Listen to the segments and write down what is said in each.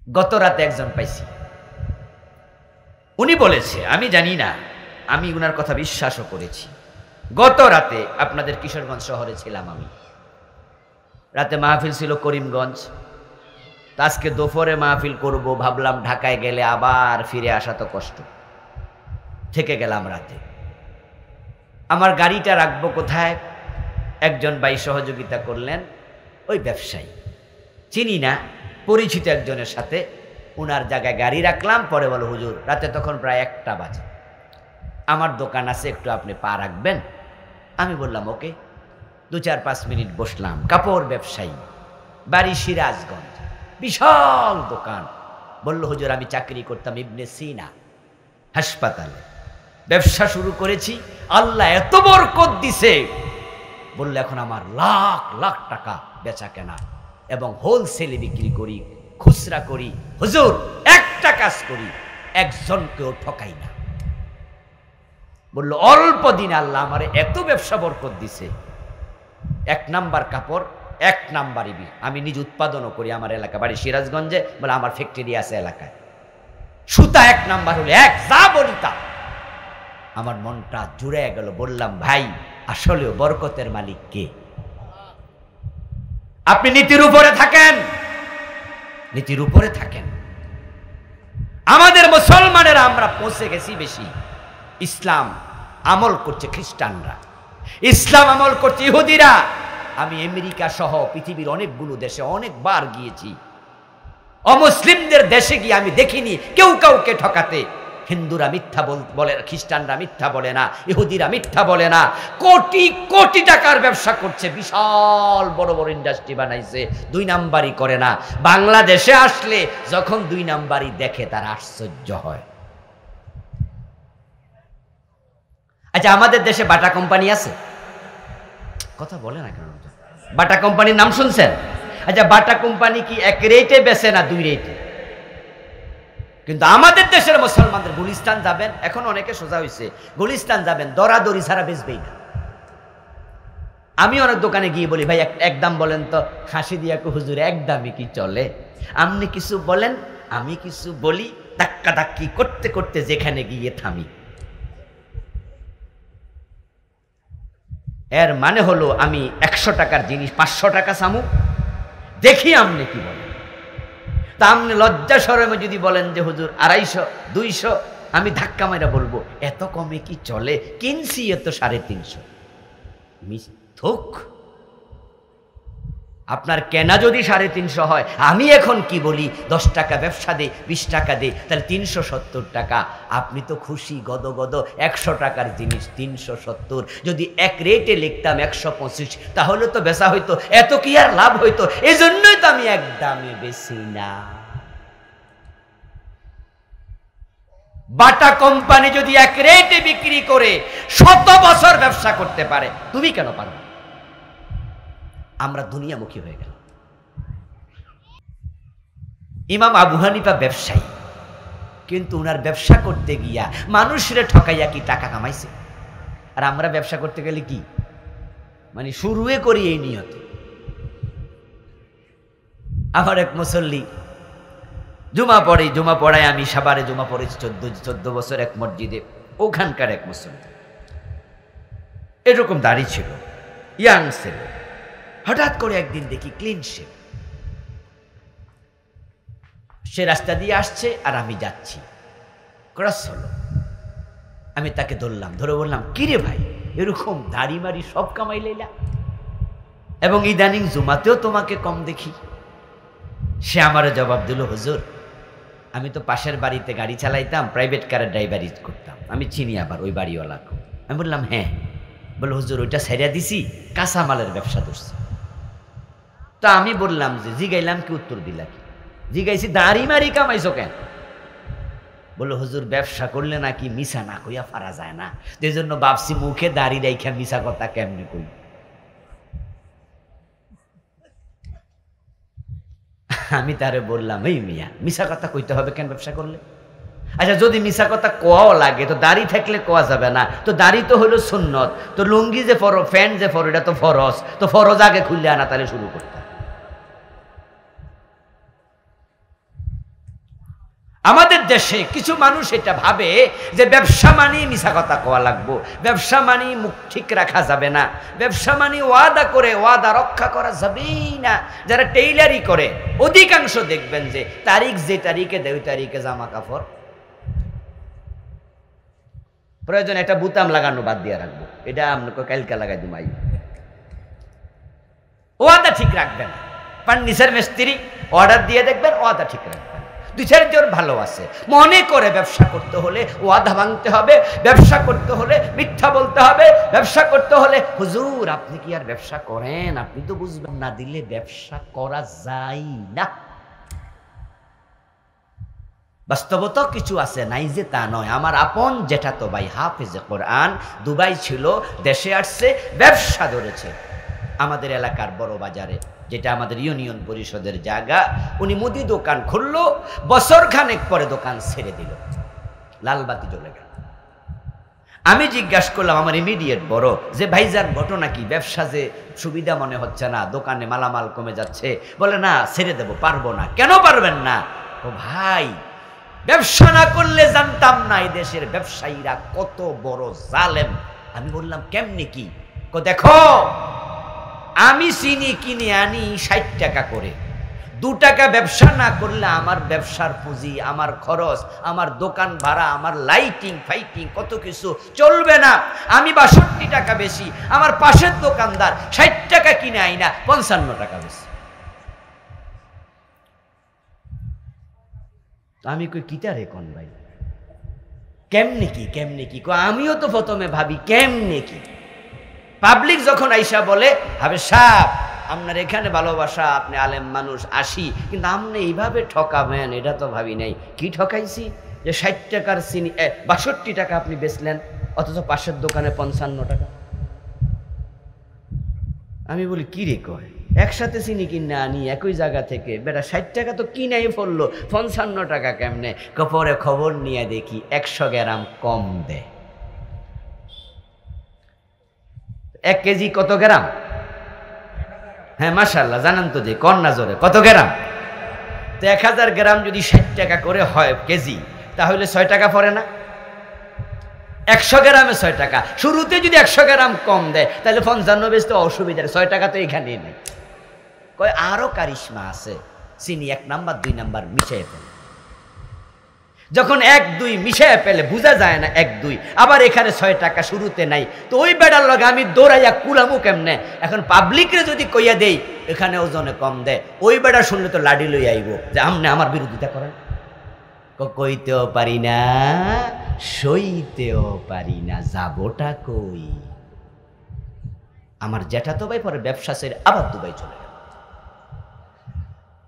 গত রাতে একজন পাইছি, উনি বলেছে, আমি জানি না, আমি উনার কথা বিশ্বাসও করেছি। গত রাতে আপনাদের কিশোরগঞ্জ শহরে ছিলাম আমি, রাতে মাহফিল ছিল করিমগঞ্জ। আজকে দুপুরে মাহফিল করব, ভাবলাম ঢাকায় গেলে আবার ফিরে আসা তো কষ্ট, থেকে গেলাম রাতে। আমার গাড়িটা রাখবো কোথায়? একজন ভাই সহযোগিতা করলেন, ওই ব্যবসায়ী, চিনি না, পরিচিত একজনের সাথে উনার জায়গায় গাড়ি রাখলাম। পরে বলো, হুজুর, রাতে তখন প্রায় 1টা বাজে, আমার দোকান আছে, একটু আপনি পা রাখবেন? আমি বললাম ওকে। 2-4-5 মিনিট বসলাম। কাপড় ব্যবসায়ী, বাড়ি সিরাজগঞ্জ, বিশাল দোকান। বলল, হুজুর, আমি চাকরি করতাম ইবনে সিনা হাসপাতালে, ব্যবসা শুরু করেছি, আল্লাহ এত বরকত দিছে। বলল, এখন আমার লাখ লাখ টাকা বেচা কেনা, এবং হোলসেলে বিক্রি করি, খুচরা করি। হুজুর, একটা কাজ করি, একজনকেও ঠকাই না। বলল, অল্প দিন আল্লাহ আমার এত ব্যবসা বরকত দিছে। 1 নাম্বার কাপড়, 1 নাম্বার ইবি, আমি নিজ উৎপাদনও করি আমার এলাকা, বাড়ি সিরাজগঞ্জে। বলে, আমার ফ্যাক্টরি আছে এলাকায়। সুতা 1 নাম্বার হলে এক, যা বলি তা। আমার মনটা জুড়ে গেল। বললাম, ভাই, আসলেও বরকতের মালিক কে? আপনি নীতির উপরে থাকেন, নীতির উপরে থাকেন। আমাদের মুসলমানেরা আমরা পৌঁছে গেছি বেশি। ইসলাম আমল করছে খ্রিস্টানরা, ইসলাম আমল করছে ইহুদিরা। আমি আমেরিকা সহ পৃথিবীর অনেকগুলো দেশে অনেকবার গিয়েছি। অমুসলিমদের দেশে গিয়ে আমি দেখিনি কেউ কাউকে ঠকাতে। হিন্দুরা মিথ্যা বলে, খ্রিস্টানরা মিথ্যা বলে না, ইহুদিরা মিথ্যা বলে না। কোটি কোটি টাকার ব্যবসা করছে, বিশাল বড় বড় ইন্ডাস্ট্রি বানাইছে, 2 নাম্বারই করে না। বাংলাদেশে আসলে যখন 2 নাম্বারই দেখে তার আশ্চর্য হয়। আচ্ছা, আমাদের দেশে বাটা কোম্পানি আছে, কথা বলে না কেন? বাটা কোম্পানির নাম শুনছেন? আচ্ছা, বাটা কোম্পানি কি 1 রেটে বেচে না 2 রেটে? কিন্তু আমাদের দেশের মুসলমানদের, গুলিস্তান যাবেন, এখন অনেকে সোজা হয়েছে, গুলিস্তান যাবেন, দরাদরি ছাড়া বেচবেই না। আমি অনেক দোকানে গিয়ে বলি, ভাই এক দাম বলেন তো। হাসি দিয়া হুজুর, 1 দামে কি চলে? আপনি কিছু বলেন, আমি কিছু বলি, ধাক্কা ধাক্কি করতে করতে যেখানে গিয়ে থামি। এর মানে হলো আমি 100 টাকার জিনিস 500 টাকা চামু, দেখি আপনি কি বলেন। তা আপনি লজ্জা শরমে যদি বলেন যে হুজুর 250, 200, আমি ধাক্কা মাইরা বলবো, এত কমে কি চলে? কিনছি এত 350। মিথ্যুক। আপনার কেনা যদি 350 হয়, আমি এখন কি বলি, 10 টাকা ব্যবসা দে, 20 টাকা দে, তাহলে 370 টাকা। আপনি তো খুশি গদগদ। 100 টাকার জিনিস 370, যদি 1 রেটে লিখতাম 125, তাহলে তো বেচা হইতো, এত কি আর লাভ হইতো? এই জন্যই তো আমি 1 দামে বেশি না। বাটা কোম্পানি যদি 1 রেটে বিক্রি করে 100 বছর ব্যবসা করতে পারে, তুমি কেন পারো? আমরা দুনিয়ামুখী হয়ে গেল। ইমাম আবু হানিফা ব্যবসায়ী, কিন্তু উনার ব্যবসা করতে গিয়া মানুষরে ঠকাইয়া কি টাকা কামাইছে? আর আমরা ব্যবসা করতে গেলে কি মানে শুরুয়ে করি এই নিয়তে। আমার এক মুসল্লি জুমা পড়ায়, আমি সাভারে জুমা পড়েছি 14 বছর এক মসজিদে। ওখানকার এক মুসল্লি, এরকম দাড়ি ছিল, ইয়াং ছেলে। হঠাৎ করে একদিন দেখি ক্লিন শেভ, সে রাস্তা দিয়ে আসছে আর আমি যাচ্ছি, ক্রস হলো। আমি তাকে ধরলাম, ধরে বললাম, কিরে ভাই, এরকম দাড়ি মারি সব কামাই লাইলা, এবং ইদানিং জুমাতেও তোমাকে কম দেখি। সে আমারও জবাব দিল, হুজুর, আমি তো পাশের বাড়িতে গাড়ি চালাইতাম, প্রাইভেট কারের ড্রাইভারি করতাম, আমি চিনি আবার ওই বাড়িওয়ালাকে। আমি বললাম, হ্যাঁ। বলে, হুজুর, ওইটা ছেড়ে দিছি, কাঁচামালের ব্যবসা ধরছি। তা আমি বললাম যে, জিগাইলাম কি, উত্তর দিলা কি? জিগাইছি, দাড়ি মারি কামাইছো কেন? বললো, হুজুর, ব্যবসা করলে নাকি মিছা না কইয়া পারা যায় না, এই জন্য ভাবছি মুখে দাড়ি রাইখা মিছা কথা কেমনে কই। আমি তারে বললাম, এই মিয়া, মিছা কথা কইতে হবে কেন ব্যবসা করলে? আচ্ছা, যদি মিছা কথা কোয়াও লাগে তো দাড়ি থাকলে কোয়া যাবে না? তো দাড়ি তো হলো সুন্নত, তো লুঙ্গি যে ফরজ, প্যান্ট যে ফরজ, এটা তো ফরজ, তো ফরজ আগে খুললে আনা তাহলে শুরু করতে। আমাদের দেশে কিছু মানুষ এটা ভাবে যে ব্যবসা মানে মিছা কথা কোয়া লাগবো, ব্যবসা মানে মুখ ঠিক রাখা যাবে না, ব্যবসা মানে ওয়াদা করে ওয়াদা রক্ষা করা যাবেই না। যারা টেইলারি করে অধিকাংশ দেখবেন যে তারিখ যে তারিখে দেয় ওই তারিখে জামা কাপড়, প্রয়োজন একটা বুতাম লাগানো বাদ দিয়ে রাখবো, এটা আপনাকে কালকে লাগাই দিমাই, ওয়াদা ঠিক রাখবেন। ফার্নিচার মিস্ত্রি অর্ডার দিয়ে দেখবেন ওয়াদা ঠিক রাখবেন। দুই চারজন ভালো আছে মনে করে ব্যবসা করতে হলে ওয়াদা ভাঙতে হবে, ব্যবসা করতে হলে মিথ্যা বলতে হবে, ব্যবসা করতে হলে হুজুর আপনি কি আর ব্যবসা করেন, আপনি তো বুঝবেন না, দিলে ব্যবসা করা যায় না। বাস্তবতা কিছু আছে, নাই যে তা নয়। আমার আপন জেঠাতো ভাই হাফেজে কোরআন দুবাই ছিল, দেশে আসছে, ব্যবসা ধরেছে আমাদের এলাকার বড় বাজারে, যেটা আমাদের ইউনিয়ন পরিষদের জায়গা। উনি মুদি দোকান খুললো, বছর খানেক পরে দোকান ছেড়ে দিল, লালবাতি জ্বলে গেল। আমি জিজ্ঞাসা করলাম আমার ইমিডিয়েট বড় যে ভাইজান ঘটনা কি, ব্যবসা যে সুবিধা মনে হচ্ছে না, দোকানে মালামাল কমে যাচ্ছে। বলে না ছেড়ে দেব, পারবো না। কেন পারবেন না? ও ভাই ব্যবসা না করলে জানতাম না এই দেশের ব্যবসায়ীরা কত বড় জালেম। আমি বললাম কেমনি কি? দেখো আমি চিনি কিনে আনি 60 টাকা করে, 2 টাকা ব্যবসা না করলে আমার ব্যবসার পুঁজি, আমার খরচ, আমার দোকান ভাড়া, আমার লাইটিং ফাইটিং কত কিছু চলবে না। আমি 62 টাকা বেশি, আমার পাশের দোকানদার 60 টাকা কিনে আই না 55 টাকা বেশি। আমি কই কিটা রে কোন ভাই, কেমনে কি কেমনে কি? আমিও তো প্রথমে ভাবি কেমনে কি। পাবলিক যখন আইসা বলে হবে সাহেব আপনার এখানে ভালোবাসা, আপনি আলেম মানুষ আসি, কিন্তু আপনি এইভাবে ঠকাবেন এটা তো ভাবি নাই। কি ঠকাইছি? যে 60 টাকার চিনি 62 টাকা আপনি বেচলেন, অথচ পাশের দোকানে 55 টাকা। আমি বলি কি রে কয়, একসাথে চিনি কিনে আনি একই জায়গা থেকে, বেটা 60 টাকা তো কিনাই পড়লো, 55 টাকা কেমনে? পরে খবর নিয়ে দেখি 100 গ্রাম কম দেয়। 1 কেজি কত গ্রাম? হ্যাঁ মাশাআল্লাহ, জানেন তো যে কন্যা জোরে কত গ্রাম? তো 1000 গ্রাম যদি 60 টাকা করে হয় কেজি, তাহলে 6 টাকা পড়ে না? 100 গ্রামে 6 টাকা। শুরুতে যদি 100 গ্রাম কম দেয় তাহলে 55 বেচতে অসুবিধা, 6 টাকা তো এখানেই নেই। কয় আরো কারিশমা আছে, চিনি 1 নাম্বার 2 নাম্বার মিশিয়ে ফেলে। যখন 1 2 মিশিয়ে ফেলে বোঝা যায় না 1 2, আবার এখানে 6 টাকা শুরুতে নাই, তো ওই বেড়ার লগে আমি দৌড়াইয়া কুলামু কেমনে? এখন পাবলিকরে যদি কইয়া দেই এখানে ওজনে কম দেয়, ওই বেড়া শুনলে তো লাডি লই আইব যে আমনে আমার বিরোধিতা করেন। কইতেও পারি না, সইতেও পারি না, যাবোটা কই? আমার জ্যাঠাতো ভাই পরে ব্যবসা ছেড়ে আবার দুবাই চলে গেল।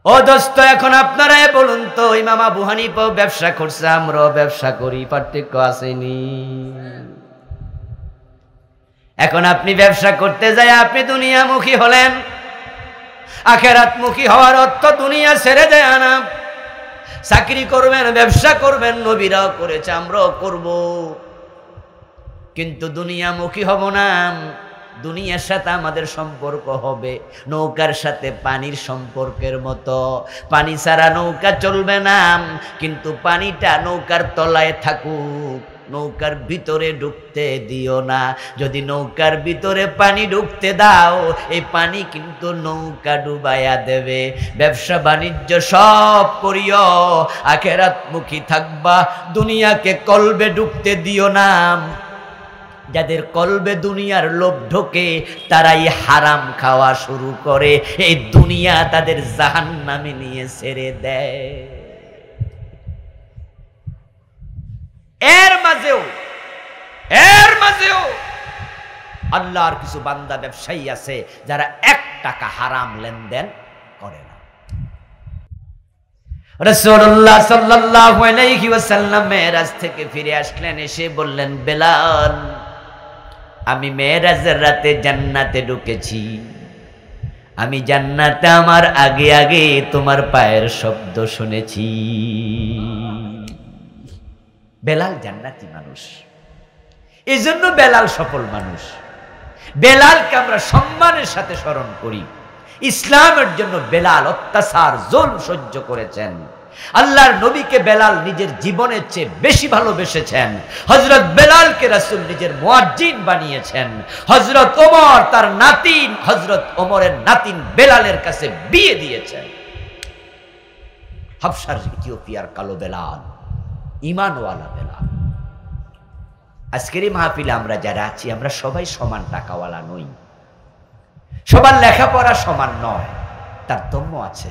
ও দোস্ত এখন আপনারা বলুন তো, ইমাম আবু হানিফা ব্যবসা করছে, আমরাও ব্যবসা করি, পার্থক্য আসেনি? এখন আপনি ব্যবসা করতে যায় আপনি দুনিয়ামুখী হলেন, আখিরাতমুখী হওয়ার অর্থ দুনিয়া ছেড়ে দেয় না। চাকরি করবেন, ব্যবসা করবেন, নবীরাও করেছে, আমরাও করব, কিন্তু দুনিয়ামুখী হব না। দুনিয়ার সাথে আমাদের সম্পর্ক হবে নৌকার সাথে পানির সম্পর্কের মতো। পানি ছাড়া নৌকা চলবে না, কিন্তু পানিটা নৌকার তলায় থাকুক, নৌকার ভিতরে ঢুকতে দিও না। যদি নৌকার ভিতরে পানি ঢুকতে দাও, এই পানি কিন্তু নৌকা ডুবাইয়া দেবে। ব্যবসা বাণিজ্য সব করিও, আখিরাতমুখী থাকবা, দুনিয়াকে কলবে ঢুকতে দিও না। যাদের কলবে দুনিয়ার লোভ ঢোকে তারাই হারাম খাওয়া শুরু করে, এই দুনিয়া তাদের জাহান্নামে নিয়ে ছেড়ে দেয়। এর মাঝেও আল্লাহর কিছু বান্দা ব্যবসায়ী আছে যারা 1 টাকা হারাম লেনদেন করে না। রাসূলুল্লাহ সাল্লাল্লাহু আলাইহি ওয়াসাল্লাম মেরাজ থেকে ফিরে আসলেন, এসে বললেন বেলাল আমি মেরাজের রাতে জান্নাতে ঢুকেছি, আমি জান্নাতে আমার আগে আগে তোমার পায়ের শব্দ শুনেছি। বেলাল জান্নাতি মানুষ, এই জন্য বেলাল সফল মানুষ। বেলালকে আমরা সম্মানের সাথে স্মরণ করি। ইসলামের জন্য বেলাল অত্যাচার জুলম সহ্য করেছেন, আল্লাহর নবীকে বেলাল নিজের জীবনের চেয়ে বেশি ভালোবেসেছেন। হযরত বেলালকে রাসূল নিজের মুয়াজ্জিন বানিয়েছেন। হযরত ওমর তার নাতিন হযরত ওমরের নাতিন বেলালের কাছে বিয়ে দিয়েছেন। হাবশার ইথিওপিয়ার কালো বেলাল, ঈমানওয়ালা বেলাল। আজকের এই মাহফিলে আমরা যারা আছি আমরা সবাই সমান টাকাওয়ালা নই, সবার লেখাপড়া সমান নয়, তারতম্য আছে।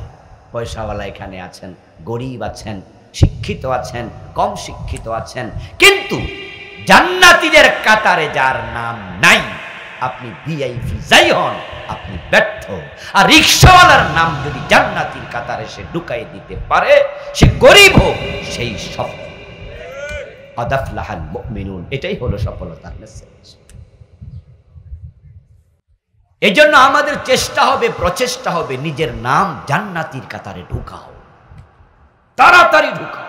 পয়সাওয়ালা এখানে আছেন, গরিব আছেন, শিক্ষিত আছেন, কম শিক্ষিত আছেন, কিন্তু জান্নাতীদের কাতারে যার নাম নাই, আপনি ভিআইপি যাই হন আপনি ব্যর্থ। আর রিকশাওয়ালার নাম যদি জান্নাতীর কাতারে সে ঢুকাই দিতে পারে, সে গরিব হোক, সেই সফল। আদাফলাহাল মুমিনুন, এটাই হলো সফলতার মেসেজ। এই জন্য আমাদের চেষ্টা হবে, প্রচেষ্টা হবে, নিজের নাম জান্নাতীর কাতারে ঢুকাও, তাড়াতাড়ি ঢুকাও।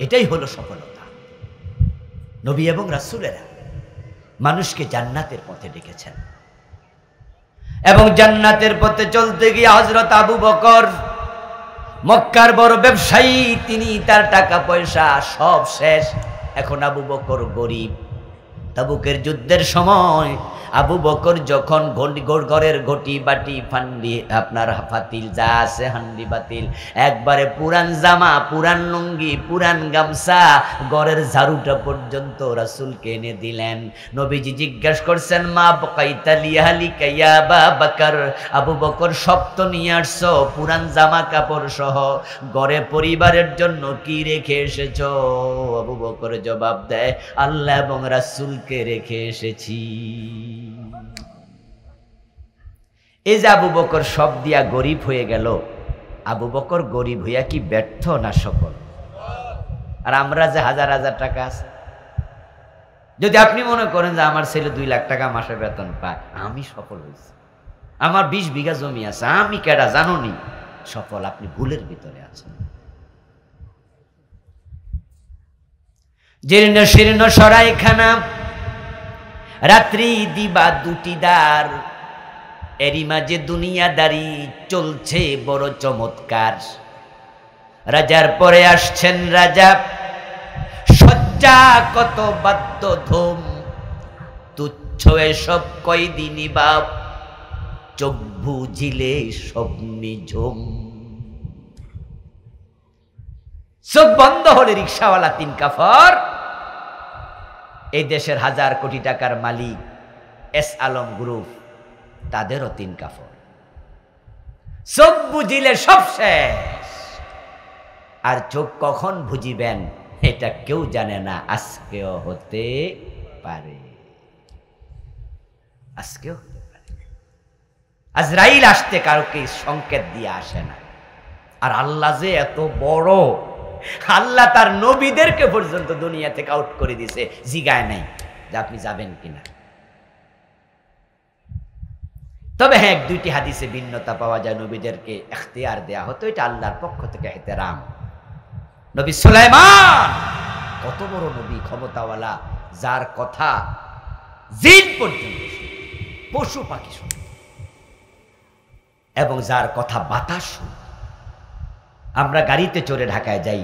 এটাই হলো সফলতা। নবী এবং রাসূলেরা মানুষকে জান্নাতের পথে ডেকেছেন, এবং জান্নাতের পথে চলতে গিয়ে হযরত আবু বকর, মক্কার বড় ব্যবসায়ী, তিনি তার টাকা পয়সা সব শেষ। এখন আবু বকর গরিব। তাবুকের যুদ্ধের সময় আবু বকর যখন ঘরের ঘটি বাটি ফান্ডি আপনার পাতিল যা আছে হান্ডি বাতিল একবারে পুরান জামা, পুরান লুঙ্গি, পুরান গামছা, ঘরের ঝাড়ুটা পর্যন্ত রাসূলকে এনে দিলেন। নবীজি জিজ্ঞাসা করছেন, মা বকাইতা লিয়ালিকা ইয়া আবা বকর, আবু বকর সব তো নিয়ে আসছো, পুরান জামা কাপড় সহ, ঘরে পরিবারের জন্য কি রেখে এসেছো? আবু বকর জবাব দেয়, আল্লাহ এবং রাসূলকে রেখে এসেছি। এই যে আবু বকর সব দিয়া গরিব হয়ে গেল, আবু বকর গরিব হইয়া কি ব্যর্থ না সফল? আর আমরা যে হাজার হাজার টাকা আছে, যদি আপনি মনে করেন যে আমার ছেলে 2 লাখ টাকা মাসে বেতন পায়, আমি সফল হয়েছি, আমার 20 বিঘা জমি আছে, আমি কেডা জানুনি সফল, আপনি ভুলের ভিতরে আছেন। জীর্ণ শীর্ণ সরাইখানা, রাত্রি দিবা দুটি দ্বার, এরই মাঝে দুনিয়াদারি চলছে বড় চমৎকার। রাজার পরে আসছেন রাজা, সজ্জা কত বাদ্য ধুম, তুচ্ছ এসব কয়দিনই বাপ, চোখ বুঝিলে সব নিঝুম। চোখ বন্ধ হলে রিকশাওয়ালা 3 কাফর, এই দেশের 1000 কোটি টাকার মালিক এস আলম গ্রুপ, তাদেরও 3 কাফর। চোখ বুঝিলে সব শেষ। আর চোখ কখন বুঝিবেন এটা কেউ জানে না, আজকেও হতে পারে, আজকেও হতে পারে। আজরাইল আসতে কাউকে সংকেত দিয়ে আসে না। আর আল্লাহ যে এত বড়, আল্লাহ তার নবীদেরকে পর্যন্ত দুনিয়া থেকে আউট করে দিয়েছে, জিগায় নাই যে আপনি যাবেন কিনা। তবে হ্যাঁ, 1-2টি হাদিসে ভিন্নতা পাওয়া যায়, নবীদেরকে ইখতিয়ার দেয়া হতো, এটা আল্লাহর পক্ষ থেকে ইহতেরাম। নবী সুলাইমান কত বড় নবী, ক্ষমতাওয়ালা, যার কথা জিন পর্যন্ত শুনে, পশু পাখি শুনে, এবং যার কথা বাতাস শুনে। আমরা গাড়িতে চড়ে ঢাকায় যাই,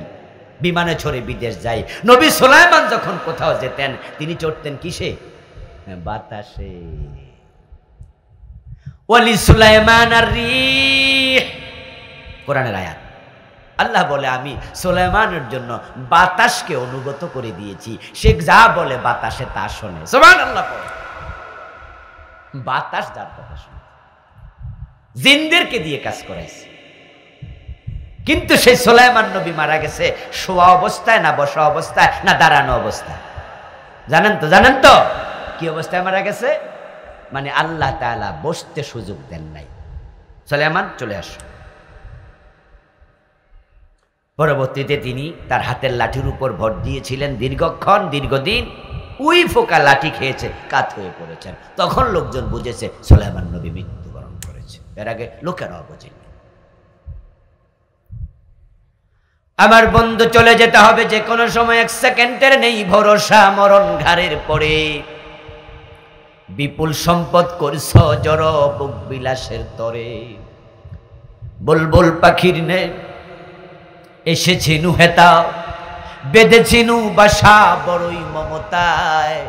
বিমানে চড়ে বিদেশ যাই। নবী সুলাইমান যখন কোথাও যেতেন, তিনি চড়তেন কিসে? বাতাসে। ওয়ালি সুলাইমান আর-রিহ, কোরআনের আয়াত। আল্লাহ বলে, আমি সুলাইমানের জন্য বাতাসকে অনুগত করে দিয়েছি, সে যা বলে বাতাসে তা শোনে। সুবহানাল্লাহ। বাতাস যার কথা শোনে, জিনদেরকে দিয়ে কাজ করাইছে। কিন্তু সেই সুলাইমান নবী মারা গেছে শোয়া অবস্থায়, না বসা অবস্থায়, না দাঁড়ানো অবস্থায়? জানেন তো? জানেন তো কি অবস্থায় মারা গেছে? মানে আল্লাহ তাআলা বসতে সুযোগ দেন নাই। সুলাইমান চলে আসো। পরবর্তীতে তিনি তার হাতের লাঠির উপর ভর দিয়েছিলেন দীর্ঘক্ষণ, দীর্ঘদিন। ওই ফোকা লাঠি খেয়েছে, কাত হয়ে পড়েছেন। তখন লোকজন বুঝেছে সুলাইমান নবী মৃত্যুবরণ করেছে। এর আগে লোকেরাও বোঝেনি। আমার বন্ধু, চলে যেতে হবে যে কোনো সময়, 1 সেকেন্ডের নেই ভরসা, মরণ ঘাড়ের পরে। বিপুল সম্পদ করছ জড় বুক বিলাসের তরে, বুলবুল পাখির নে এসেছে নুহেতা বেঁধেছে নু বাসা বড়ই মমতায়,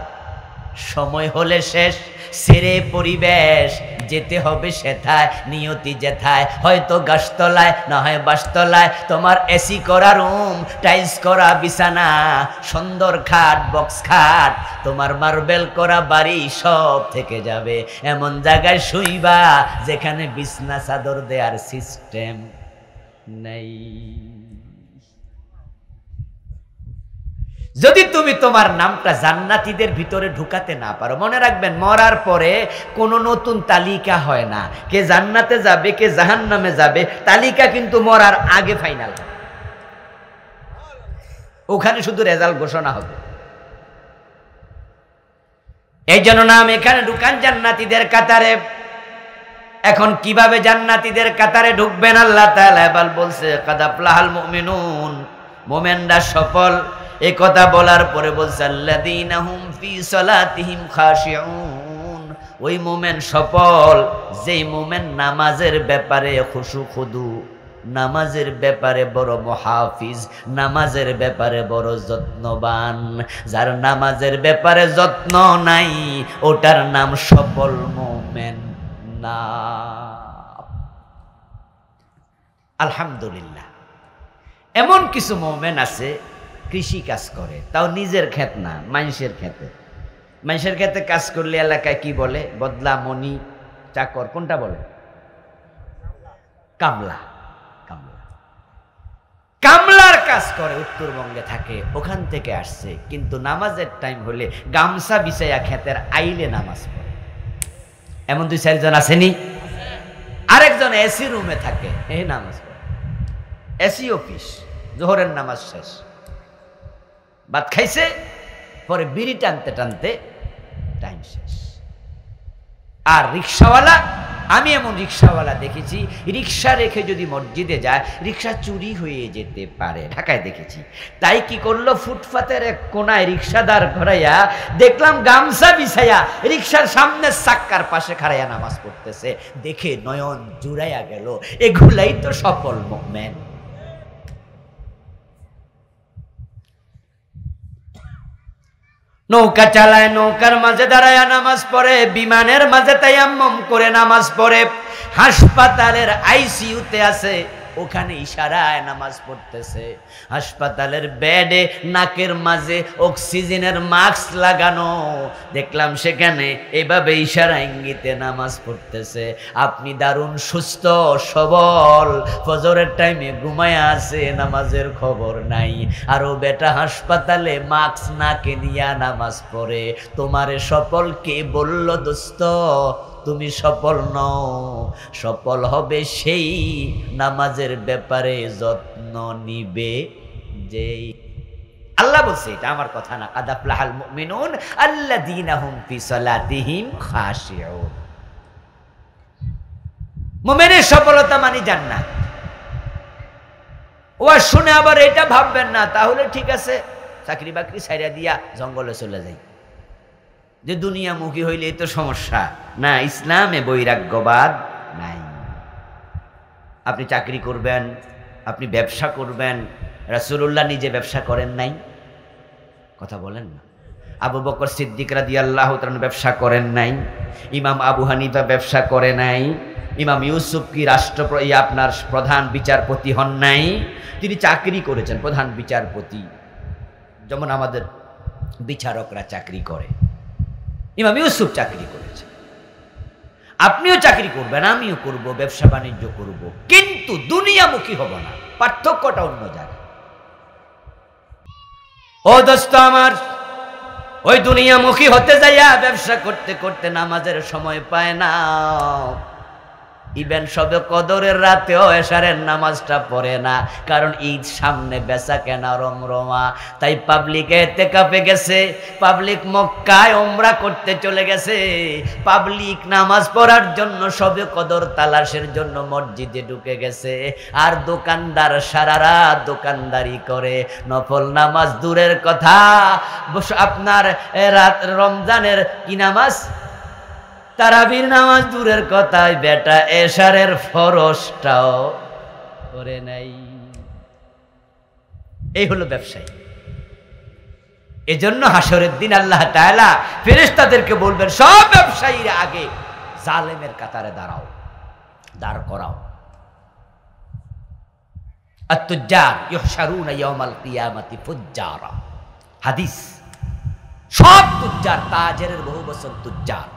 সময় হলে শেষ সেরে পরিবেশ, যেতে হবে সেথায় নিয়তি যেথায়, হয়তো গাছতলায় না হয় বাসতলায়, তোমার এসি করা রুম টাইলস করা বিছানা সুন্দর খাট বক্স খাট, তোমার মার্বেল করা বাড়ি সব থেকে যাবে, এমন জায়গায় শুইবা যেখানে বিছনা চাদর দেওয়ার সিস্টেম নেই। যদি তুমি তোমার নামটা জান্নাতীদের ভিতরে ঢুকাতে না পারো, মনে রাখবেন মরার পরে কোনো নতুন তালিকা হয় না, কে জান্নাতে যাবে কে জাহান্নামে যাবে তালিকা কিন্তু মরার আগে ফাইনাল, ওখানে শুধু রেজাল্ট ঘোষণা হবে। এই জন্য নাম এখানে ঢুকান জান্নাতীদের কাতারে। এখন কিভাবে জান্নাতীদের কাতারে ঢুকবেন? আল্লাহ তাআলা এবার বলছে কাদ আফলাহাল মুমিনুন, মুমিনরা সফল। এই কথা বলার পরে বলছে আল্লাযীনা হুম ফি সালাতিহিম খাশিউন, ওই মুমিন সফল যেই মুমিন নামাজের ব্যাপারে খুশু খুদু, নামাজের ব্যাপারে বড় মুহাফিজ, নামাজের ব্যাপারে বড় যত্নবান। যার নামাজের ব্যাপারে যত্ন নাই ওটার নাম সফল মুমিন না। আলহামদুলিল্লাহ, এমন কিছু মুমিন আছে কৃষি কাজ করে, তাও নিজের ক্ষেত না, মানুষের ক্ষেতে। মানুষের ক্ষেতে কাজ করলে এলাকায় কি বলে? বদলা, মনি, চাকর, কোনটা বলে? কামলা। কামলা কামলার কাজ করে, উত্তরবঙ্গে থাকে, ওখান থেকে আসছে, কিন্তু নামাজের টাইম হলে গামছা বিছাইয়া ক্ষেতের আইলে নামাজ পড়ে। এমন 2-4 জন আসেনি? আরেকজন এসি রুমে থাকে, এই নামাজ পড়ে। এসি অফিস, জোহরের নামাজ শেষ, ভাত খাইছে, পরে বিড়ি টানতে টানতে টাইম শেষ। আর রিক্সাওয়ালা, আমি এমন রিক্সাওয়ালা দেখেছি রিক্সা রেখে যদি মসজিদে যায় রিক্সা চুরি হয়ে যেতে পারে, ঢাকায় দেখেছি। তাই কি করলো, ফুটপাতের এক কোনায় রিক্সা দাঁড় করাইয়া দেখলাম গামছা বিছাইয়া রিক্সার সামনে চাক্কার পাশে খাড়াইয়া নামাজ পড়তেছে, দেখে নয়ন জুড়াইয়া গেল। এগুলাই তো সফল মুমিন। নৌকা চালায়, নৌকার মাঝে দাঁড়ায় নামাজ পড়ে, বিমানের মাঝে তায়াম্মুম করে নামাজ পড়ে, হাসপাতালের আইসিইউতে আছে, ওখানে ইশারায় নামাজ পড়তেছে, হাসপাতালের বেডে নাকের মাঝে অক্সিজেনের মাস্ক লাগানো, দেখলাম সেখানে এভাবে ইশারা ইঙ্গিতে নামাজ পড়তেছে। আপনি দারুণ সুস্থ সবল, ফজরের টাইমে ঘুমায়া আছে, নামাজের খবর নাই, আরো বেটা হাসপাতালে মাস্ক নাকে নিয়া নামাজ পড়ে। তোমারে সফল কে বলল দোস্ত? তুমি সফল নও, সফল হবে সেই নামাজের ব্যাপারে যত্ন নিবে যেই। আল্লাহ বলছে, এটা আমার কথা না, কাদ আফলাহাল মুমিনুন আল্লাযীনা হুম ফি সালাতিহিম খাশিউন। মুমিনের সফলতা মানে জান্নাত। ও শুনে আবার এটা ভাববেন না তাহলে ঠিক আছে চাকরি বাকরি ছাইড়া দিয়া জঙ্গলে চলে যাই, যে দুনিয়ামুখী হইলেই তো সমস্যা না। ইসলামে বৈরাগ্যবাদ নাই। আপনি চাকরি করবেন, আপনি ব্যবসা করবেন, রাসূলুল্লাহ নিজে ব্যবসা করেন নাই? কথা বলেন না। আবু বকর সিদ্দিক রাদিয়াল্লাহু তাআলা ব্যবসা করেন নাই? ইমাম আবু হানিফা ব্যবসা করে নাই? ইমাম ইউসুফ কি আপনার প্রধান বিচারপতি হন নাই? তিনি চাকরি করেছেন, প্রধান বিচারপতি, যেমন আমাদের বিচারকরা চাকরি করে। ইমাম ইউসুফ চাকরি করেছে। আপনিও চাকরি করবেন, আমিও করব, ব্যবসা বাণিজ্য করব, কিন্তু দুনিয়ামুখী হব না। পার্থক্যটা অন্য জায়গায়। ও দোস্ত আমার, ওই দুনিয়ামুখী হতে যাইয়া ব্যবসা করতে করতে নামাজের সময় পায় না। ইভেন সবে কদরের রাতেও এশারের নামাজটা পড়ে না, কারণ ঈদ সামনে, বেচা কেনা রমরমা। তাই পাবলিক এতেকাফে গেছে, পাবলিক মক্কায় উমরা করতে চলে গেছে, পাবলিক নামাজ পড়ার জন্য সবে কদর তালাশের জন্য মসজিদে ঢুকে গেছে। আর দোকানদার সারা রাত দোকানদারি করে, নফল নামাজ দূরের কথা, আপনার রমজানের কি নামাজ, তারাবির নামাজ দূরের কথায়, বেটা এশারের ফরজটাও করে নাই। এই হলো ব্যবসায়ী। এজন্য হাসরের দিন আল্লাহ তাআলা ফেরেশতাদেরকে বলবেন, সব ব্যবসায়ীরা আগে জালেমের কাতারে দাঁড় করাও। আত-তুজ্জার ইউহশারুনা ইয়াওমাল কিয়ামাতি ফুজ্জারা, হাদিস। সব তুজ্জার, তাজেরের বহু বচন তুজ্জার,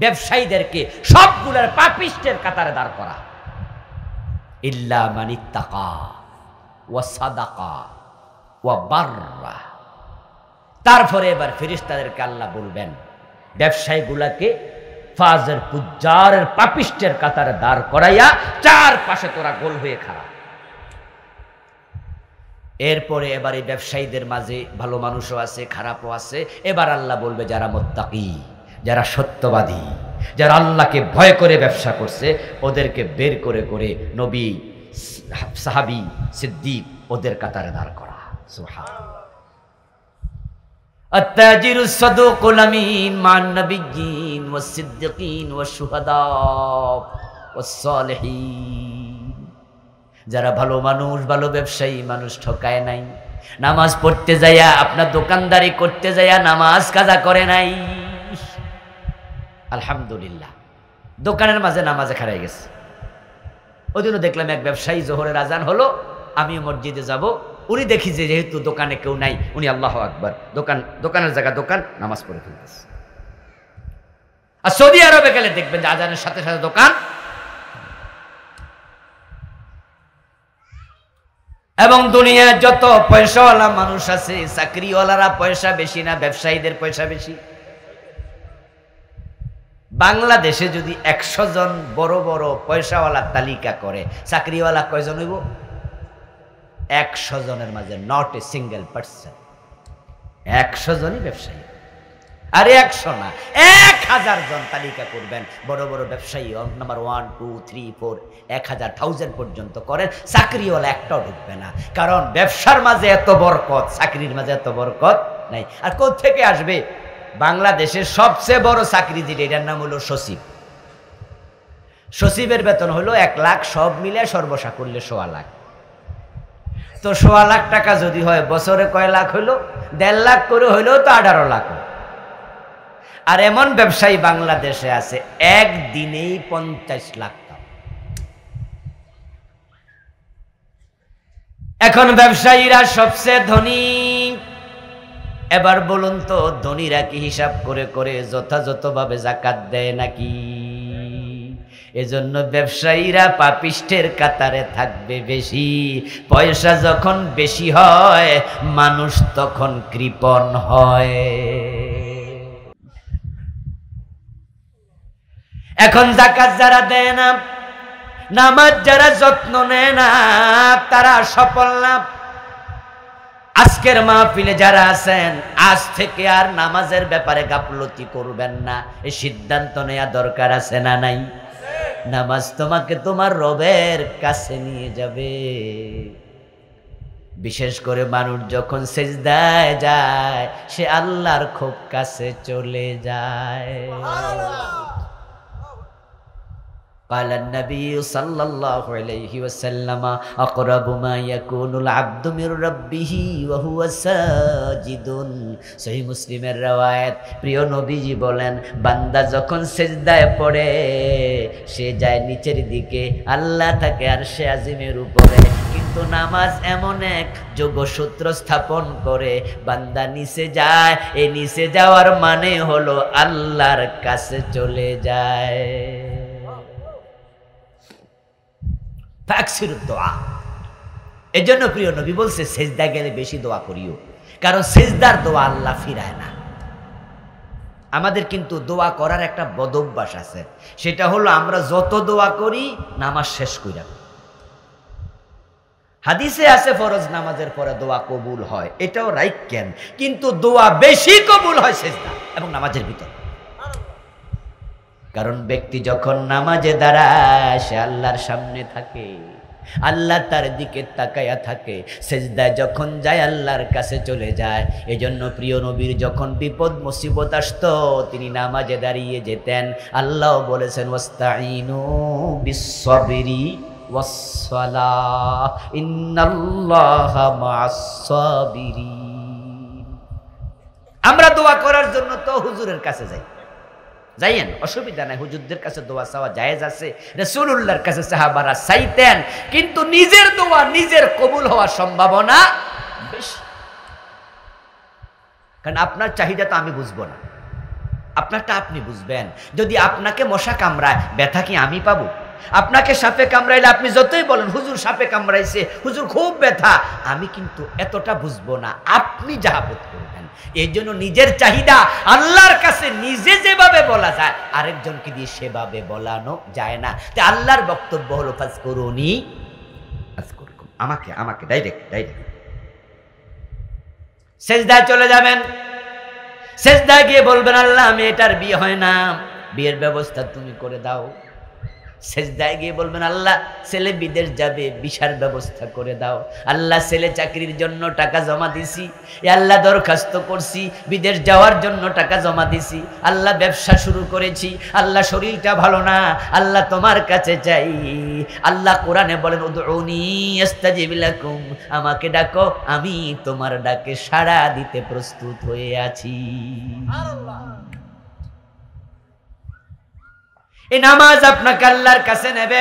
ব্যবসায়ীদেরকে সবগুলোর পাপিষ্টের কাতারে দাঁড় করা। ইল্লা মান ইত্তাকা ওয়া সাদাকা ওয়া বাররা। তারপরে এবার ফেরেশতাদেরকে আল্লাহ বলবেন, ব্যবসায়ীগুলাকে ফাজের তুজ্জারের পাপিষ্টের কাতারে দাঁড় করাইয়া চারপাশে তোরা গোল হয়ে খাড়া। এরপরে এবার এই ব্যবসায়ীদের মাঝে ভালো মানুষও আছে, খারাপও আছে। এবার আল্লাহ বলবে, যারা মুত্তাকি, যারা সত্যবাদী, যারা আল্লাহকে ভয় করে ব্যবসা করছে, ওদেরকে বের করে করে নবী, সাহাবী, সিদ্দিক ওদের কাতারে দাঁড় করা। সুবহানাল্লাহ। আত-তাজিরু সাদুকুল আমিন মান নাবিয়্যিন ওয়াস সিদ্দিকিন ওয়াস শুহাদা ওয়াস সালিহিন। যারা ভালো মানুষ, ভালো ব্যবসায়ী মানুষ, ঠকায় নাই, নামাজ পড়তে যাইয়া, আপনার দোকানদারি করতে যাইয়া নামাজ কাজা করে নাই। আলহামদুলিল্লাহ, দোকানের মাঝে নামাজে খাড়াই গেছে। ওই জন্য দেখলাম এক ব্যবসায়ী, জোহরের আজান হলো, আমিও মসজিদে যাব, উনি দেখি যে যেহেতু দোকানে কেউ নাই, উনি আল্লাহু আকবার, দোকানের জায়গা দোকান, নামাজ পড়ে ফেলতেছে। আর সৌদি আরবে গেলে দেখবেন যে আজানের সাথে সাথে দোকান। এবং দুনিয়ার যত পয়সাওয়ালা মানুষ আছে, চাকরিওয়ালারা পয়সা বেশি না ব্যবসায়ীদের পয়সা বেশি? বাংলাদেশে যদি 100 জন বড় বড় পয়সাওয়ালা তালিকা করে, চাকরিওয়ালা কয়জন হইব? 100 জনের মাঝে নট এ সিঙ্গেল পার্সন। 100 জনই ব্যবসায়ী। আরে 100 না, 1000 জন তালিকা করবেন বড় বড় ব্যবসায়ী, নাম্বার 1 2 3 4 1000 পর্যন্ত করেন, চাকরিওয়ালা একটাও ঢুকবে না। কারণ ব্যবসার মাঝে এত বরকত, চাকরির মাঝে এত বরকত নাই। আর কোথা থেকে আসবে? বাংলাদেশের সবচেয়ে বড় চাকরিজীবী, এটার নাম হলো সচিব। সচিবের বেতন হলো 1 লাখ, সব মিলে সর্বসা করলে 1.25 লাখ। তো 1.25 লাখ টাকা যদি হয়, বছরে কয় লাখ হইল? 1.5 লাখ করে হইলেও তো 18 লাখ। আর এমন ব্যবসায়ী বাংলাদেশে আছে একদিনেই 50 লাখ টাকা। এখন ব্যবসায়ীরা সবচেয়ে ধনী। এবার বলুন তো, ধনীরা কি হিসাব করে করে যথাযথভাবে যাকাত দেয় নাকি? এজন্য ব্যবসায়ীরা পাপিষ্টের কাতারে থাকবে বেশি। পয়সা যখন বেশি হয়, মানুষ তখন কৃপণ হয়। এখন যাকাত যারা দেয় না, নামাজ যারা যত্ন নেয় না, তারা সফল না। আজকের মাহফিলে যারা আছেন, আজ থেকে আর নামাজের ব্যাপারে গাফলতি করবেন না, এই সিদ্ধান্ত নেওয়া দরকার আছে না নাই? নামাজ তোমাকে তোমার রবের কাছে নিয়ে যাবে। বিশেষ করে মানুষ যখন সিজদায় যায়, সে আল্লাহর খুব কাছে চলে যায়। قال النبي صلى الله عليه وسلم أقرب ما يكون العبد من ربه وهو ساجد। সহিহ মুসলিমের রওয়ায়াত, প্রিয় নবীজি বলেন, বান্দা যখন সিজদায় পড়ে, সে যায় নিচের দিকে, আল্লাহ থাকে আরশে আজিমের উপরে। কিন্তু নামাজ এমন এক যোগসূত্র স্থাপন করে, বান্দা নিচে যায়। এই নিচে যাওয়ার মানে হলো আল্লাহর কাছে চলে যায়। এজন্য প্রিয় নবী বলছে, সেজদা গেলে বেশি দোয়া করিও, কারণ সেজদার দোয়া আল্লাহ ফিরায় না। আমাদের কিন্তু দোয়া করার একটা বদভ্যাস আছে, সেটা হলো আমরা যত দোয়া করি নামাজ শেষ কইরা। হাদিসে আছে ফরজ নামাজের পরে দোয়া কবুল হয়, এটাও রাইট কেন, কিন্তু দোয়া বেশি কবুল হয় সেজদা এবং নামাজের ভিতর। কারণ ব্যক্তি যখন নামাজে দাঁড়ায়, সে আল্লাহর সামনে থাকে, আল্লাহ তার দিকে তাকায়া থাকে। সেজদায় যখন যায়, আল্লাহর কাছে চলে যায়। এজন্য প্রিয় নবীর যখন বিপদ মুসিবত আসতো, তিনি নামাজে দাঁড়িয়ে যেতেন। আল্লাহ বলেছেন, ওয়াস্তাইনু বিসসবরি ওয়াসসালাহ ইন্নাল্লাহা মা'আস সাবিরিন। আমরা দোয়া করার জন্য তো হুজুরের কাছে যাই, যাইয়েন, অসুবিধা নাই, হুজুরদের কাছে দোয়া চাওয়া জায়েজ আছে। রাসূলুল্লাহর কাছে সাহাবারা চাইতেন, কিন্তু নিজের দোয়া নিজের কবুল হওয়ার সম্ভাবনা বেশি। কারণ আপনার চাহিদা তো আমি বুঝবো না, আপনারটা আপনি বুঝবেন। যদি আপনাকে মশা কামড়ায়, ব্যথা কি আমি পাবো? আপনাকে সাপে কামড়াইলে আপনি যতই বলেন হুজুর সাপে কামড়াইছে, হুজুর খুব ব্যথা, আমি কিন্তু এতটা বুঝবো না, আপনি যাহা বোধ করবেন। এই জন্য নিজের চাহিদা আল্লাহর কাছে নিজে যেভাবে বলা যায়, আরেকজনকে দিয়ে সেভাবে বলানো যায় না। তো আল্লাহর বক্তব্য হলো ফাজকুরুনি আযকুরকুম, আমাকে আমাকে ডাইরেক্ট সেজদায় চলে যাবেন। সেজদায় গিয়ে বলবেন, আল্লাহ আমি এটার বিয়ে হয় না, বিয়ের ব্যবস্থা তুমি করে দাও। সেজদায় গিয়ে বলবেন, আল্লাহ ছেলে বিদেশ যাবে, ভিসার ব্যবস্থা করে দাও। আল্লাহ ছেলে চাকরির জন্য টাকা জমা দিছি, আল্লাহ দরখাস্ত করছি, বিদেশ যাওয়ার জন্য টাকা জমা দিছি। আল্লাহ ব্যবসা শুরু করেছি, আল্লাহ শরীরটা ভালো না, আল্লাহ তোমার কাছে চাই। আল্লাহ কোরআনে বলেন, উদউনি আস্তাজিব লাকুম, আমাকে ডাকো, আমি তোমার ডাকে সাড়া দিতে প্রস্তুত হয়ে আছি। এই নামাজ আপনাকে আল্লাহর কাছে নেবে।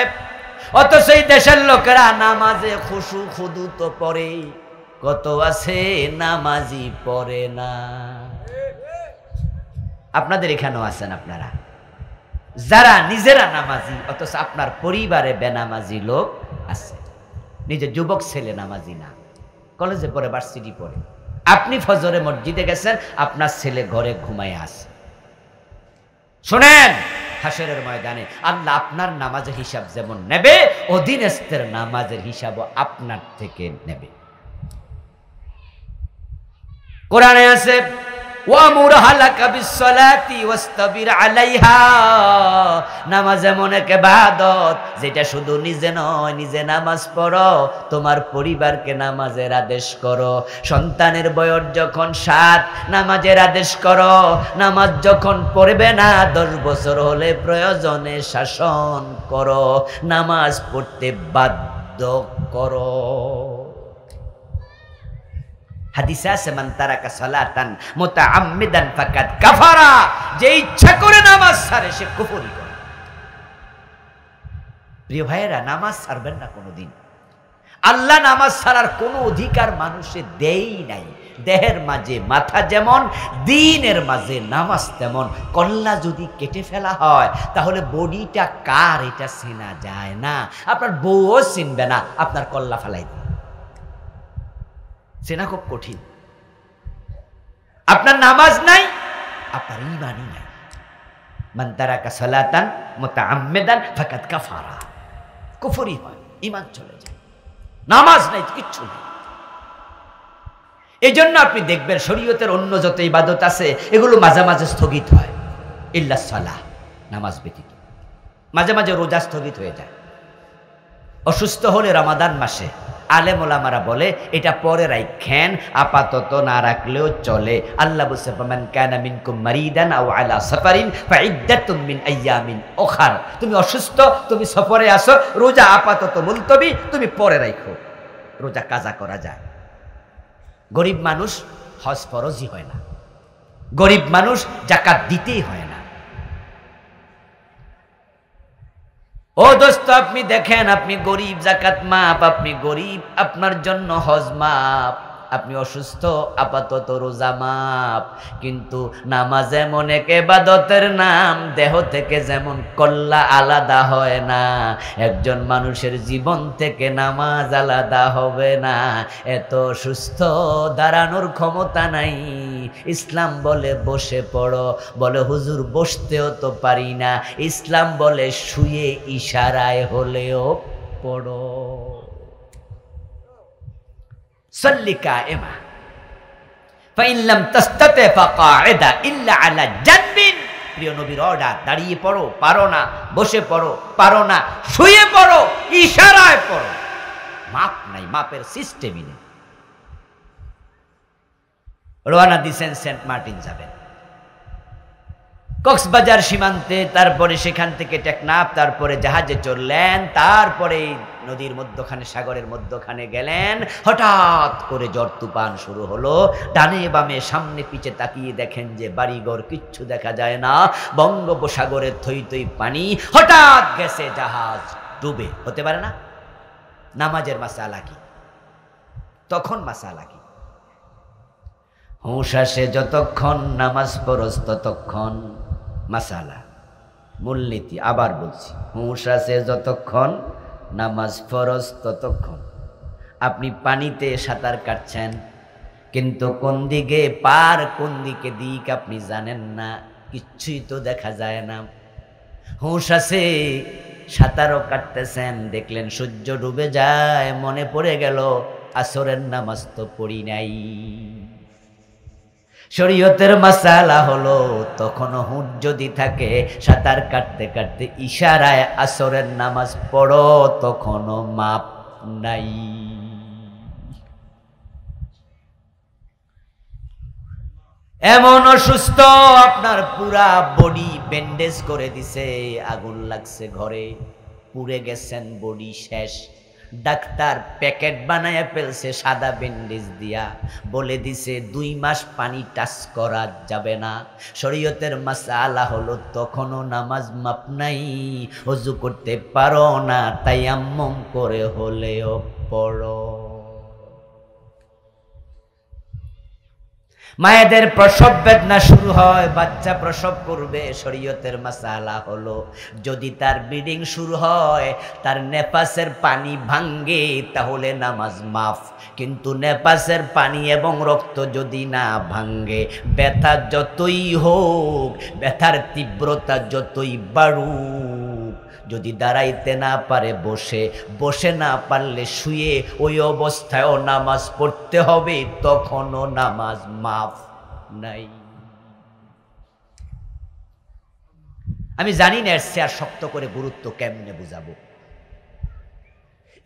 অথচ এই দেশের লোকেরা নামাজে খুশু খুদু তো পড়ে, কত আছে নামাজি পড়ে না। আপনাদের এখানেও আছেন আপনারা যারা নিজেরা নামাজি, অথচ আপনার পরিবারে বেনামাজি লোক আছে। নিজের যুবক ছেলে নামাজি না, কলেজে পড়ে, ভার্সিটি পড়ে। আপনি ফজরে মসজিদে গেছেন, আপনার ছেলে ঘরে ঘুমায় আছে। শোনেন, হাসরের ময়দানে আল্লাহ আপনার নামাজের হিসাব যেমন নেবে, অধীনস্থের নামাজের হিসাবও আপনার থেকে নেবে। কোরআনে আছে, ওয়ামুর আহলাকা বিসসালাতি ওয়াসতাবির আলাইহা, নামাজ এমন এক ইবাদত যেটা শুধু নিজে নয়, নিজে নামাজ পড়ো, তোমার পরিবারকে নামাজের আদেশ করো। সন্তানের বয়স যখন 7, নামাজের আদেশ করো। নামাজ যখন পড়বে না, 10 বছর হলে প্রয়োজনে শাসন করো, নামাজ পড়তে বাধ্য করো। হাদিসে আছে, মান তারাকা সালাতান মুতাআম্মিদান ফাকাদ কাফারা, যে ইচ্ছা করে নামাজ ছাড়ে সে কুফরি করে। প্রিয় ভাইয়েরা, নামাজ ছাড়বেন না কোনোদিন। আল্লাহ নামাজ ছাড়ার কোনো অধিকার মানুষের দেই নাই। দেহের মাঝে মাথা যেমন, দিনের মাঝে নামাজ তেমন। কল্লা যদি কেটে ফেলা হয়, তাহলে বডিটা কার এটা চেনা যায় না। আপনার বউও চিনবে না, আপনার কল্লা ফেলাই দিবে, চেনা খুব কঠিন। আপনার নামাজ নাই, আপনার ঈমানই নাই। মান তারাকা সালাতান মুতাআম্মিদান ফাকাদ কাফারা, কুফরি হয়, ঈমান চলে যায়। নামাজ নাই, কিচ্ছু নেই। এই জন্য আপনি দেখবেন শরীয়তের অন্য যত ইবাদত আছে, এগুলো মাঝে মাঝে স্থগিত হয়, ইল্লাস সালাহ, নামাজ ব্যতীত। মাঝে মাঝে রোজা স্থগিত হয়ে যায়। অসুস্থ হলে রমাদান মাসে আলেম ওলামারা বলে এটা পরে রাখেন, আপাতত না রাখলেও চলে। আল্লাহ বলেছে, ফামান কানা মিনকুম মারিদান আও আলা সাফারিন ফাইদ্দাতুম মিন আইয়ামিন উখার। তুমি অসুস্থ, তুমি সফরে আসো, রোজা আপাতত মুলতবি, তুমি পরে রাখো, রোজা কাজা করা যায়। গরিব মানুষ হজ ফরজই হয় না, গরিব মানুষ যাকাত দিতেই হয় না। ও দোস্ত, আপনি দেখেন, আপনি গরিব, যাকাত মাপ, আপনি গরিব, আপনার জন্য হজ মাপ। আপনি অসুস্থ, আপাতত রোজা মাপ। কিন্তু নামাজ এমন এক ইবাদতের নাম, দেহ থেকে যেমন কল্লা আলাদা হয় না, একজন মানুষের জীবন থেকে নামাজ আলাদা হবে না। এত সুস্থ, দাঁড়ানোর ক্ষমতা নাই। ইসলাম বলে বসে পড়ো, বলে হুজুর বসতেও তো পারি না। ইসলাম বলে শুয়ে ইশারায় হলেও পড়ো। সাল্লি কায়েমা ফাইন লাম তাস্তাতি ফাকাইদা ইল্লা আলা জানবিন। প্রিয় নবীর অর্ডার, দাঁড়িয়ে পড়ো, পারো না, বসে পড়ো, পারো না, শুয়ে পড়ো, ইশারায় পড়ো। মাপ নাই, মাপের সিস্টেমই নেই। রওনা দিছেন, সেন্ট মার্টিন যাবেন। কক্সবাজার সীমান্তে, তারপরে সেখান থেকে টেকনাফ, তারপরে জাহাজে চললেন, তারপরে নদীর মধ্যখানে, সাগরের মধ্যখানে গেলেন। হঠাৎ করে ঝড় তুফান শুরু হলো। ডানে বামে সামনে পিছে তাকিয়ে দেখেন যে বাড়িঘর কিচ্ছু দেখা যায় না, বঙ্গোপসাগরের থই থই পানি। হঠাৎ গেছে জাহাজ ডুবে। হতে পারে না? নামাজের মাসালা কি? তখন মাসালা কি? হুঁশ আসে যতক্ষণ নামাজ ফরজ ততক্ষণ। মাসালা, মূলনীতি, আবার বলছি, হুঁশ আসে যতক্ষণ নামাজ ফরজ ততক্ষণ। আপনি পানিতে সাঁতার কাটছেন, কিন্তু কোন দিকে পার, কোন দিকে দিক আপনি জানেন না, কিচ্ছুই তো দেখা যায় না। হুঁশ আছে, সাঁতারও কাটতেছেন, দেখলেন সূর্য ডুবে যায়, মনে পড়ে গেল আসরের নামাজ তো পড়ি নাই। শরীয়তের মাসালা হলো, তখনও হুঁশ যদি থাকে, সাঁতার কাটতে কাটতে ইশারায় আসরের নামাজ পড়ো, তখনও মাপ নাই। এমন অসুস্থ, আপনার পুরা বডি ব্যান্ডেজ করে দিছে, আগুন লাগছে ঘরে, পুড়ে গেছেন, বডি শেষ। ডাক্তার প্যাকেট বানায়া ফেলছে সাদা ব্যান্ডেজ দিয়া, বলে দিছে 2 মাস পানি টাচ করা যাবে না। শরীয়তের মাসালা হলো, তখনও নামাজ মাপ নাই, ওযু করতে পারো না, তায়াম্মুম করে হলেও পড়ো। মায়েদের প্রসব বেদনা শুরু হয়, বাচ্চা প্রসব করবে, শরীয়তের মাসালা হলো, যদি তার ব্লিডিং শুরু হয়, তার নেপাসের পানি ভাঙ্গে, তাহলে নামাজ মাফ। কিন্তু নেপাসের পানি এবং রক্ত যদি না ভাঙ্গে, ব্যথা যতই হোক, ব্যথার তীব্রতা যতই বাড়ুক, যদি দাঁড়াইতে না পারে বসে, বসে না পারলে শুয়ে, ওই অবস্থায়ও নামাজ পড়তে হবে, তখনও নামাজ মাফ নাই। আমি জানি না এর চেয়ে আর শক্ত করে গুরুত্ব কেমনে বুঝাবো।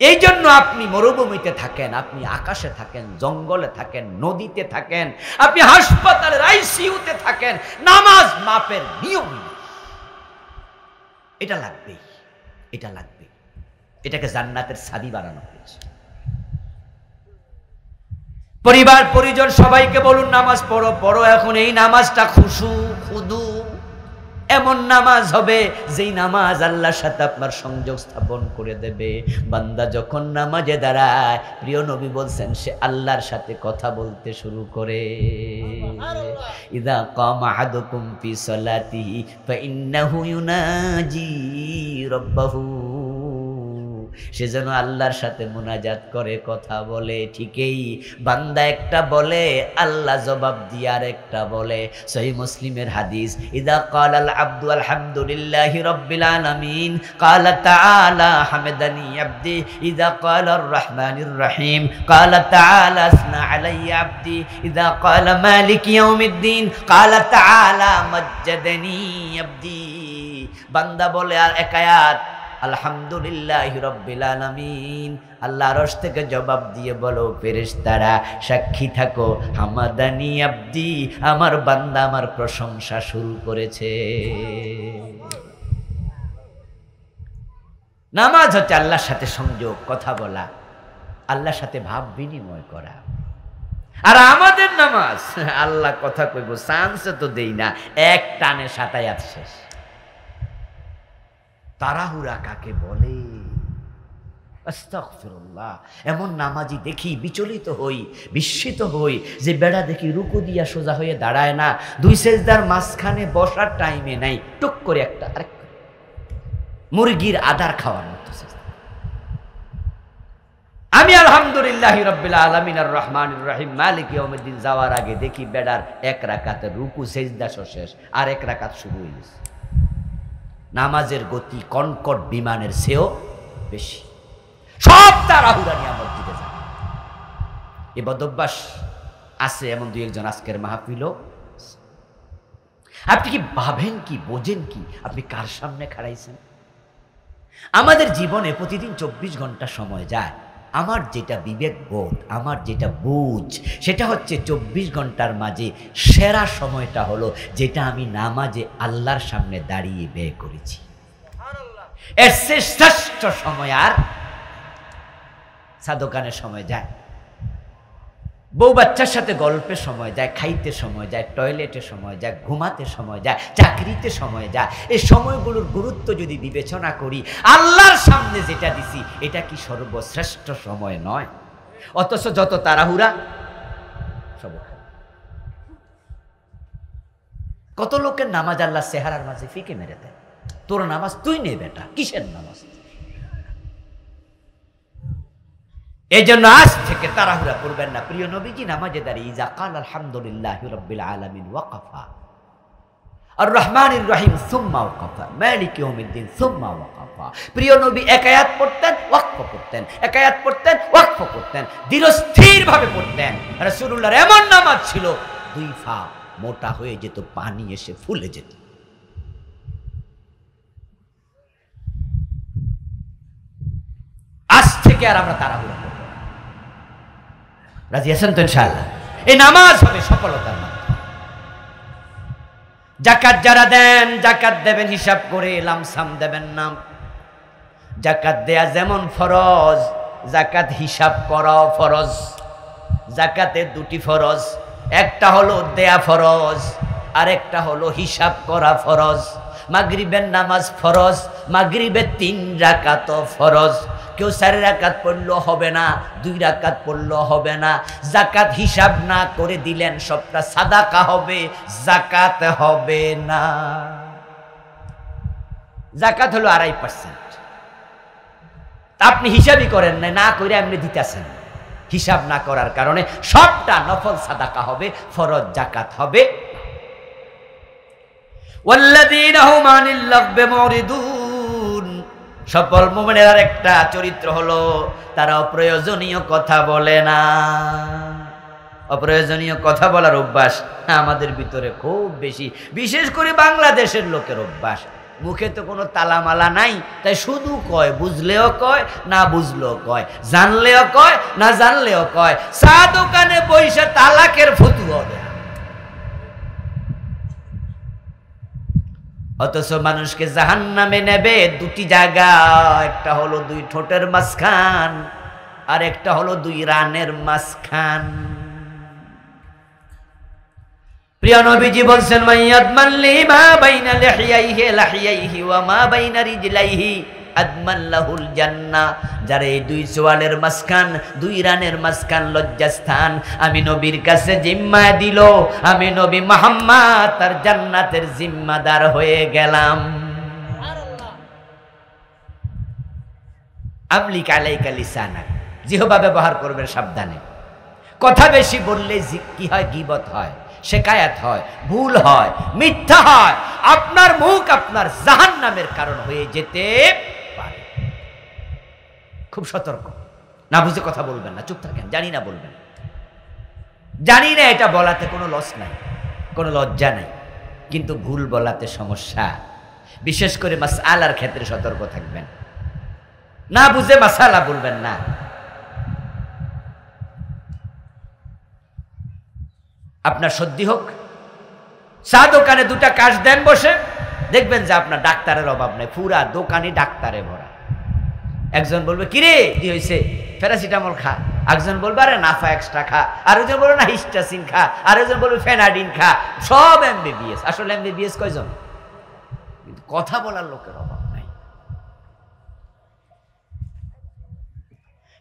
এই জন্য আপনি মরুভূমিতে থাকেন, আপনি আকাশে থাকেন, জঙ্গলে থাকেন, নদীতে থাকেন, আপনি হাসপাতালের আইসিইউতে থাকেন, নামাজ মাপের নিয়ম এটা লাগবেই, এটা লাগবে। এটাকে জান্নাতের চাবি বানানো হয়েছে। পরিবার পরিজন সবাইকে বলুন নামাজ পড়ো, পড়ো এখন। এই নামাজটা খুশু খুদু এমন নামাজ হবে, যেই নামাজ আল্লাহর সাথে আপনার সংযোগ স্থাপন করে দেবে। বান্দা যখন নামাজে দাঁড়ায়, প্রিয় নবী বলছেন, সে আল্লাহর সাথে কথা বলতে শুরু করে। ইযা কামা আহাদুকুম ফি সালাতিহি ফাইন্নাহু ইউনাজি রাব্বাহু, সে যেন আল্লাহর সাথে মুনাজাত করে, কথা বলে। ঠিকই, বান্দা একটা বলে, আল্লাহ জবাব দিয়ে আরেকটা বলে। সহিহ মুসলিমের হাদিস, ইযা ক্বালাল আবদু আলহামদুলিল্লাহি রাব্বিল আলামিন ক্বালা তাআলা হামাদানি আবদি, ইযা ক্বালার রহমানির রহিম ক্বালা তাআলা আসনা আলাইয়া আবদি, ইযা ক্বালা মালিক ইয়াউমিদ্দিন ক্বালা তাআলা মাজ্জাদানি আবদি। বান্দা বলে আর এক আয়াত, আলহামদুলিল্লাহি রাব্বিল আলামিন, আল্লাহ আরশ থেকে জবাব দিয়ে বলো, ফেরেশতারা সাক্ষী থাকো, হামাদানি আবদি, আমার বান্দা আমার প্রশংসা শুরু করেছে। নামাজ হচ্ছে আল্লাহর সাথে সংযোগ, কথা বলা, আল্লাহর সাথে ভাব বিনিময় করা। আর আমাদের নামাজ, আল্লাহ কথা কইব, চান্স তো দেই না, এক টানে 7 আয়াত শেষ। তাড়াহুড়া কাকে বলে? আস্তাগফিরুল্লাহ। এমন নামাজি দেখি বিচলিত হই, বিস্মিত হই, যে বেড়া দেখি রুকু দিয়া সোজা হয়ে দাঁড়ায় না, 2 সেজদার মাঝখানে বসার টাইমে নাই, টুক করে একটা আরেক, মুরগির আদার খাওয়ার মতো। আমি আলহামদুলিল্লাহি রাব্বিল আলামিন আর রহমানির রহিম মালিক ইয়াউমিদ্দিন যাওয়ার আগে দেখি বেড়ার 1 রাকাতের রুকু সেজদা শেষ, আর 1 রাকাত শুরু হয়ে গেছে। নামাজের গতি কনকট বিমানের চেয়েও বেশি। সব তাড়াহুড়া নিয়ে মসজিদে যায়। এ বদভ্যাস আছে এমন 2-1 জন আজকের মাহফিলও। আপনি কি ভাবেন, কি বোঝেন, কি আপনি কার সামনে খাড়াইছেন? আমাদের জীবনে প্রতিদিন 24 ঘন্টা সময় যায়, আমার যেটা বিবেক বোধ, আমার যেটা বুঝ, সেটা হচ্ছে 24 ঘন্টার মাঝে সেরা সময়টা হলো যেটা আমি নামাজে আল্লাহর সামনে দাঁড়িয়ে ব্যয় করেছি। এর শ্রেষ্ঠ সময় আর সাদকানের সময় যায়, বউ বাচ্চার সাথে গল্পের সময় যায়, খাইতে সময় যায়, টয়লেটে সময় যায়, ঘুমাতে সময় যায়, চাকরিতে সময় যায়। এই সময়গুলোর গুরুত্ব যদি বিবেচনা করি, আল্লাহর সামনে যেটা দিছি এটা কি সর্বশ্রেষ্ঠ সময় নয়? অথচ যত তাড়াহুড়া সব। কত লোকের নামাজ আল্লাহ চেহারার মাঝে ফিকে মেরে দেয়। তোর নামাজ তুই নে বেটা, কিসের নামাজ? এই জন্য আজ থেকে তাড়াহুড়া করবেন না। প্রিয় নবীজি নামাজে দাঁড়িয়ে ইজা কাল আলহামদুলিল্লাহি রাব্বিল আলামিন ওয়াকাফা, আর রহমানির রহিম সুম্মা ওয়াকাফা, মালিক ইয়াউমিদ্দিন সুম্মা ওয়াকাফা। প্রিয় নবী এক আয়াত পড়তেন, ওয়াকফ করতেন, এক আয়াত পড়তেন, ওয়াকফ করতেন, দৃঢ়স্থির ভাবে পড়তেন। রাসূলুল্লাহর এমন নামাজ ছিল 2 ফা মোটা হয়ে যেত, পানি এসে ফুলে যেত। আজ থেকে আর আমরা তাড়াহুড়া করব না। রাজি আছেন তো ইনশাআল্লাহ? এই নামাজ হবে সফলতার মাধ্যম। যাকাত যারা দেন, যাকাত দেবেন হিসাব করে, লামসাম দেবেন না। যাকাত দেয়া যেমন ফরজ, যাকাত হিসাব করাও ফরজ। যাকাতের 2টি ফরজ, একটা হলো দেয়া ফরজ, আর একটা হলো হিসাব করা ফরজ। মাগরিবের নামাজ ফরজ, মাগরিবের 3 রাকাত ফরজ। কেউ 4 রাকাত পড়লেও হবে না, 2 রাকাত পড়লেও হবে না। যাকাত হিসাব না করে দিলেন, সবটা সাদাকা হবে, যাকাত হবে না। যাকাত হলো 2.5%। আপনি হিসাবই করেন না, না করে আপনি দিতেছেন। হিসাব না করার কারণে সবটা নফল সাদাকা হবে, ফরজ জাকাত হবে। ওয়াল্লাযীনা হুম আনিল লাগবি মুরিদুন, সফল মুমিনের একটা চরিত্র হলো তারা অপ্রয়োজনীয় কথা বলে না। অপ্রয়োজনীয় কথা বলার অভ্যাস আমাদের ভিতরে খুব বেশি, বিশেষ করে বাংলাদেশের লোকের অভ্যাস। মুখে তো কোনো তালামালা নাই, তাই শুধু কয়, বুঝলেও কয়, না বুঝলেও কয়, জানলেও কয়, না জানলেও কয়। চা দোকানে বইসা তালাকের ফতুয়া দেয়, অথচ মানুষকে জাহান্নামে নেবে 2টি জায়গা। একটা হলো 2 ঠোঁটের মাঝখান, আর একটা হলো 2 রানের মাঝখান। প্রিয় নবীজি বলছেন, মাইয়াদমান লিমা বাইনা লিহিয়াইহি লাহিয়াইহি ওয়া মা বাইনা রিজলাইহি আদমান লাহুল জান্নাহ। যারা এই 2 চোয়ালের মাঝখান, 2 রানের মাঝখান লজ্জাস্থান আমি নবীর কাছে জিম্মা দিল, আমি নবী মুহাম্মদ তার জান্নাতের জিম্মাদার হয়ে গেলাম। আমলিক আলাইকা লিসানাক, জিহ্বা ব্যবহার করবেন সাবধানে। কথা বেশি বললে কি হয়? গীবত হয়, শিকায়াত হয়, ভুল হয়, মিথ্যা হয়। আপনার মুখ আপনার জাহান্নামের কারণ হয়ে যেতে পারে। খুব সতর্ক। না বুঝে কথা বলবেন না, চুপ থাকেন। জানি না বলবেন, জানি না, এটা বলাতে কোনো লস নাই, কোনো লজ্জা নাই, কিন্তু ভুল বলাতে সমস্যা। বিশেষ করে মাসআলার ক্ষেত্রে সতর্ক থাকবেন। না বুঝে মাসআলা বলবেন না। আপনার সর্দি হোক, চা দোকানে 2টা কাজ দেন বসে, দেখবেন যে আপনার ডাক্তারের অভাব নেই, পুরা দোকানে ডাক্তারে ভরা। একজন বলবে, কিরে কি হয়েছে? প্যারাসিটামল খা। একজন বলবে, আরে নাফা এক্সট্রা খা। আরেকজন বলবে, না হিস্টাসিন খা। আরেকজন বলবে, ফেনাডিন খা। সব এমবিবিএস। আসলে এমবিবিএস কয়জন? কিন্তু কথা বলার লোকের অভাব নাই।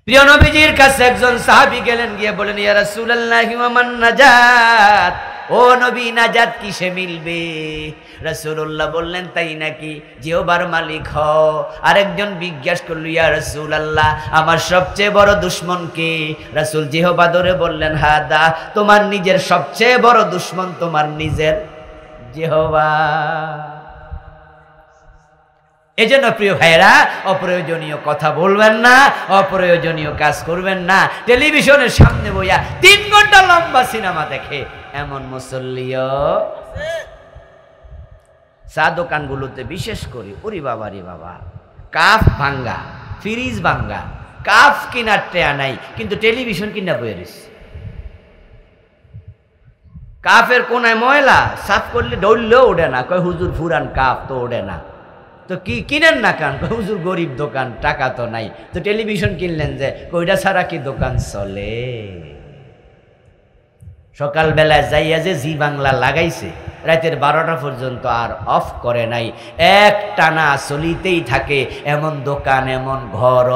প্রিয় নবীজির কাছে একজন সাহাবী গেলেন, গিয়ে বলেন, ইয়া রাসূলুল্লাহি ওয়া মান নাজাত, ও নবী নাজাত কিসে মিলবে? রাসূলুল্লাহ বললেন, তাই নাকি? জিহ্বার মালিক হও। আরেকজন জিজ্ঞাসা করল, ইয়া রাসূলুল্লাহ আমার সবচেয়ে বড় দুশমন কে? রাসূল জিহ্বা ধরে বললেন, হাদা, তোমার নিজের সবচেয়ে বড় দুশমন তোমার নিজের জিহ্বা। এজন্য প্রিয় ভাইরা, অপ্রয়োজনীয় কথা বলবেন না, অপ্রয়োজনীয় কাজ করবেন না। টেলিভিশনের সামনে বইয়া 3 ঘন্টা লম্বা সিনেমা দেখে এমন মুসল্লিও চা দোকানগুলোতে বিশেষ করে, ওরে বাবা রে বাবা, কাপ ভাঙ্গা, ফ্রিজ ভাঙ্গা, কাফ কিনার টেয়া নাই, কিন্তু টেলিভিশন কিনা বয়ে রয়েছে। কাফের কোনায় ময়লা, সাফ করলে ডললেও ওঠে না, কয় হুজুর ফুরান কাফ তো ওঠে না। তো কি কিনেন না কান? কয় হুজুর গরিব দোকান, টাকা তো নাই, তো টেলিভিশন কিনলেন যে, কইটা ছাড়া কি দোকান চলে? সকালবেলায় যাইয়া যে জি বাংলা লাগাইছে, রাতের 12টা পর্যন্ত আর অফ করে নাই, এক টানা চলিতেই থাকে। এমন দোকান, এমন ঘর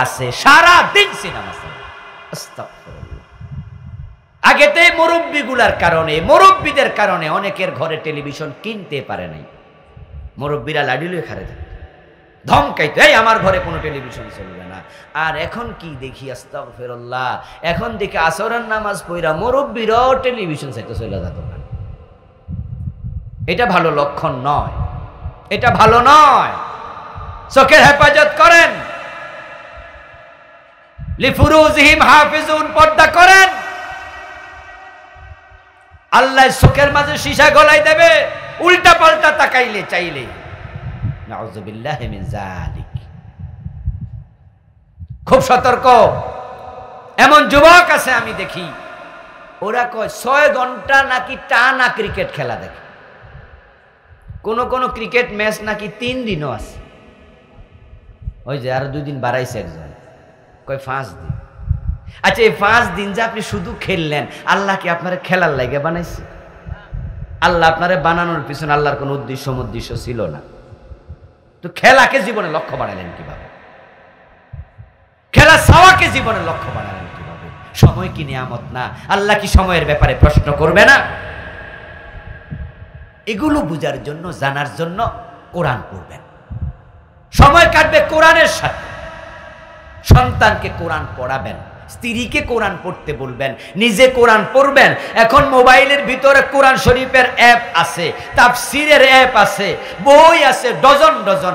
আছে সারা দিন সিনেমা চলে। আস্তাগফিরুল্লাহ। আগেতে মুরব্বীগুলার কারণে, মুরব্বীদের কারণে অনেকের ঘরে টেলিভিশন কিনতে পারে নাই। মুরব্বীরা লাডি লয়ে খারে থাকে, ধমকাইতে, এই আমার ঘরে কোনো টেলিভিশন চলবে না। আর এখন কি দেখি, আস্তাগফিরুল্লাহ, এখন দেখি আসরের নামাজ পড়া মুরব্বীরাও টেলিভিশন চাইতে চলে যেত। এটা ভালো লক্ষণ নয়, এটা ভালো নয়। চোখের হেফাজত করেন, লিফুরুজিহিম হাফিজুন, পর্দা করেন। আল্লাহ চোখের মাঝে সীসা গলাই দেবে উল্টা পাল্টা তাকাইলে চাইলে। নাউযুবিল্লাহি মিন যালিক। খুব সতর্ক। এমন যুবক আছে আমি দেখি, ওরা কয় 6 ঘন্টা নাকি টানা ক্রিকেট খেলা দেখে। কোন ক্রিকেট ম্যাচ নাকি 3 দিনও আছে। ওই যে আরো 2 দিন বাড়াইছে একজন, কয় 5 দিন। আচ্ছা, এই 5 দিন যে আপনি শুধু খেললেন, আল্লাহ কি আপনার খেলার লাগে বানাইছে? আল্লাহ আপনারে বানানোর পিছনে আল্লাহর কোন উদ্দেশ্য ছিল না। তো খেলাকে জীবনে লক্ষ্য বানালেন কিভাবে? খেলা চাওয়াকে জীবনে লক্ষ্য বানালেন কিভাবে? সময় কি নিয়ামত না? আল্লাহ কি সময়ের ব্যাপারে প্রশ্ন করবে না? এগুলো বুঝার জন্য, জানার জন্য কোরআন পড়বেন। সময় কাটবে কোরআনের সাথে। সন্তানকে কোরআন পড়াবেন, স্ত্রীকে কোরআন পড়তে বলবেন, নিজে কোরআন পড়বেন। এখন মোবাইলের ভিতরে কোরআন শরীফের অ্যাপ আছে, তাফসীরের অ্যাপ আছে, বই আছে ডজন ডজন।